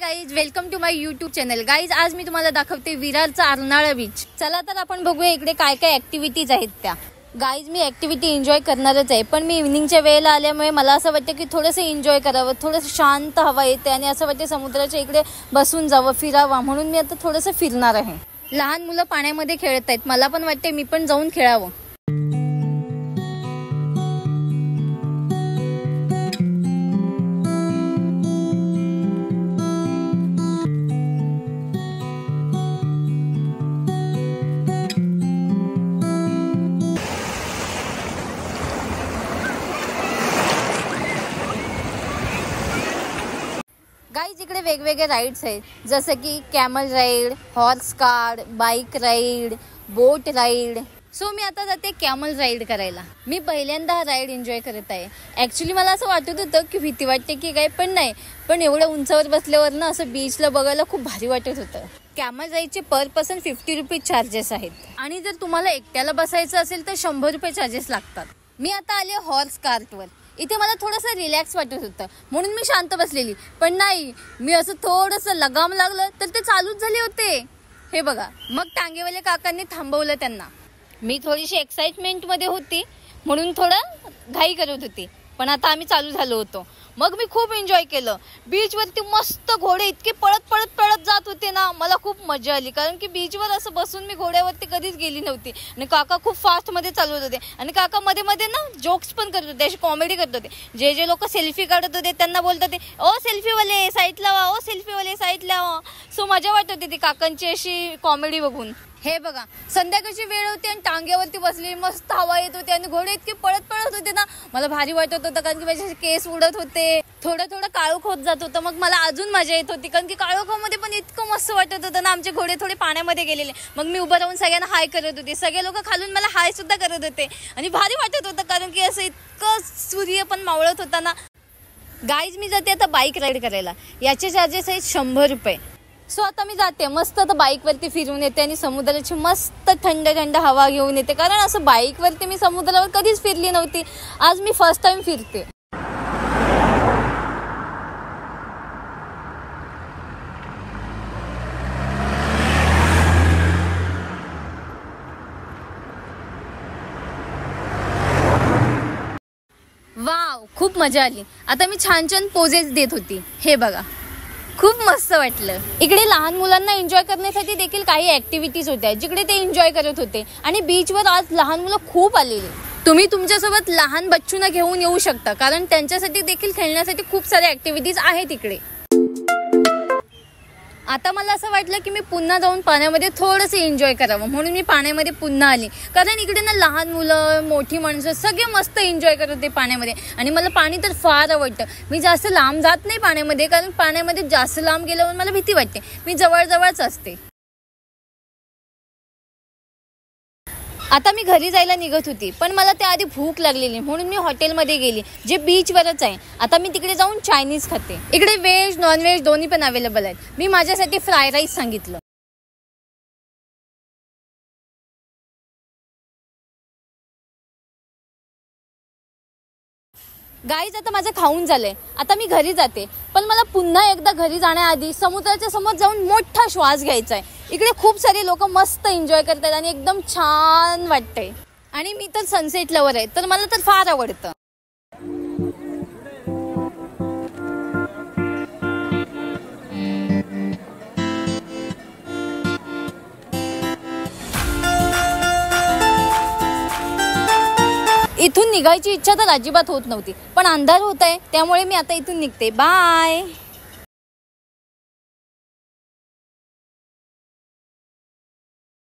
Guys, welcome to my YouTube channel. Guys, आज मी तुम्हाला दाखवते विरारचा अर्नाळा बीच. चला तर आपण बघूया इकडे काय काय ऍक्टिव्हिटीज आहेत त्या. गाईज, मी ऍक्टिव्हिटी एन्जॉय करणारच आहे, पण मी इव्हनिंगच्या वेळेला आल्यामुळे मला असं वाटतं की थोडंसं एन्जॉय करावं, थोडंसं शांत हवा येते आणि असं वाटतं समुद्राच्या इकडे बसून जावं, फिरावं. म्हणून मी आता थोडंसं फिरणार आहे. लहान मुलं पाण्यामध्ये खेळत आहेत, मला पण वाटते मी पण जाऊन खेळावं. गाईज, इकडे वेगवेगळे राईड्स आहेत, जसं की camel ride, horse car, bike ride, boat ride. So मी आता जाते कॅमल राईड करायला. मी पहिल्यांदा हा राईड एन्जॉय करत आहे. ॲक्च्युली मला असं वाटत होतं की भीती वाटते की काय, पण नाही. पण एवढ्या उंचावर बसल्यावर ना असं बीचला बघायला खूप भारी वाटत होतं. कॅमल राईडचे पर पर्सन 50 रुपीज चार्जेस आहेत आणि जर तुम्हाला एकट्याला बसायचं असेल तर 100 रुपये चार्जेस लागतात. मी आता आले हॉर्स कार्टवर. इथे मला थोडंसं रिलॅक्स वाटत होतं म्हणून मी शांत बसलेली, पण नाही, मी असं थोडंसं लगाम लागलं तर ते चालूच झाले होते. हे बघा, मग टांगेवाले काकांनी थांबवलं त्यांना. मी थोडीशी एक्साइटमेंटमध्ये होती म्हणून थोडं घाई करत होती, पण आता आम्ही चालू झालो होतो. मग मी खूप एन्जॉय केलं. बीचवरती मस्त घोडे इतके पळत पळत पळत जात होते ना, मला खूप मजा आली. कारण की बीचवर असं बसून मी घोड्यावरती कधीच गेली नव्हती. आणि काका खूप फास्टमध्ये चालवत होते आणि काका मध्ये मध्ये ना जोक्स पण करत होते, अशी कॉमेडी करत होते. जे लोक सेल्फी काढत होते त्यांना बोलत होते, ओ सेल्फीवाले साईड लावा, ओ सेल्फीवाले साईड लावा. सो मजा वाटत होती ती काकांची अशी कॉमेडी बघून. हे बघा, संध्याकाळची वेळ होती आणि टांग्यावरती बसली, मस्त हवा येत होती आणि घोडे इतके पळत पळत होते ना, मला भारी वाटत होतं. कारण की माझे केस उडत होते, थोडं थोडं काळोख होत जात होतं. मग मला अजून मजा येत होती, कारण की काळोखामध्ये पण इतकं मस्त वाटत होतं ना. आमचे घोडे थोडे पाण्यामध्ये गेलेले, मग मी उभं राहून सगळ्यांना हाय करत होते. सगळे लोक खालून मला हाय सुद्धा करत होते आणि भारी वाटत होतं, कारण की असं इतकं सूर्य पण मावळत होता ना. गाईज, मी जाते आता बाईक राईड करायला. याचे चार्जेस आहेत 100 रुपये. सो आता मी जाते, मस्त आता बाईकवरती फिरून येते आणि समुद्राची मस्त थंड थंड हवा घेऊन येते. कारण असं बाईकवरती मी समुद्रावर कधीच फिरली नव्हती, आज मी फर्स्ट टाइम फिरते. वाव, खूप मजा आली. आता मी छान छान पोजेस देत होती. हे बघा, खूप मस्त वाटलं. इकडे लहान मुलांना एन्जॉय करण्यासाठी देखील काही ऍक्टिव्हिटीज होत्या, जिकडे ते एन्जॉय करत होते. आणि बीचवर आज लहान मुलं खूप आलेली. तुम्ही तुमच्यासोबत लहान बच्चूंना घेऊन येऊ शकता, कारण त्यांच्यासाठी देखील खेळण्यासाठी खूप साऱ्या ऍक्टिव्हिटीज आहेत इकडे. आता मला असं वाटलं की मी पुन्हा जाऊन पाण्यामध्ये थोडंसं एन्जॉय करावं, म्हणून मी पाण्यामध्ये पुन्हा आली. कारण इकडे ना लहान मुलं, मोठी माणसं सगळे मस्त एन्जॉय करत होते पाण्यामध्ये. आणि मला पाणी तर फार आवडतं. मी जास्त लांब जात नाही पाण्यामध्ये, कारण पाण्यामध्ये जास्त लांब गेल्यावर मला भीती वाटते. मी जवळजवळच असते. आता मी घरी जायला निघत होती, पण मला त्याआधी भूक लागलेली म्हणून मी हॉटेलमध्ये गेली, जे बीचवरच आहे. आता मी तिकडे जाऊन चायनीज खाते. इकडे व्हेज नॉनव्हेज दोन्ही पण अवेलेबल आहेत. मी माझ्यासाठी फ्राय राईस सांगितलं. गाईज, आता माझं खाऊन झालंय. आता मी घरी जाते, पण मला पुन्हा एकदा घरी जाण्याआधी समुद्राच्या समोर जाऊन मोठा श्वास घ्यायचा आहे. इकडे खूप सारे लोक मस्त एन्जॉय करतात आणि एकदम छान वाटतंय. आणि मी तर सनसेट लवर आहे, तर मला तर फार आवडतं. इथून निघायची इच्छा तर अजिबात होत नव्हती, पण अंधार होत आहे, त्यामुळे मी आता इथून निघते. बाय.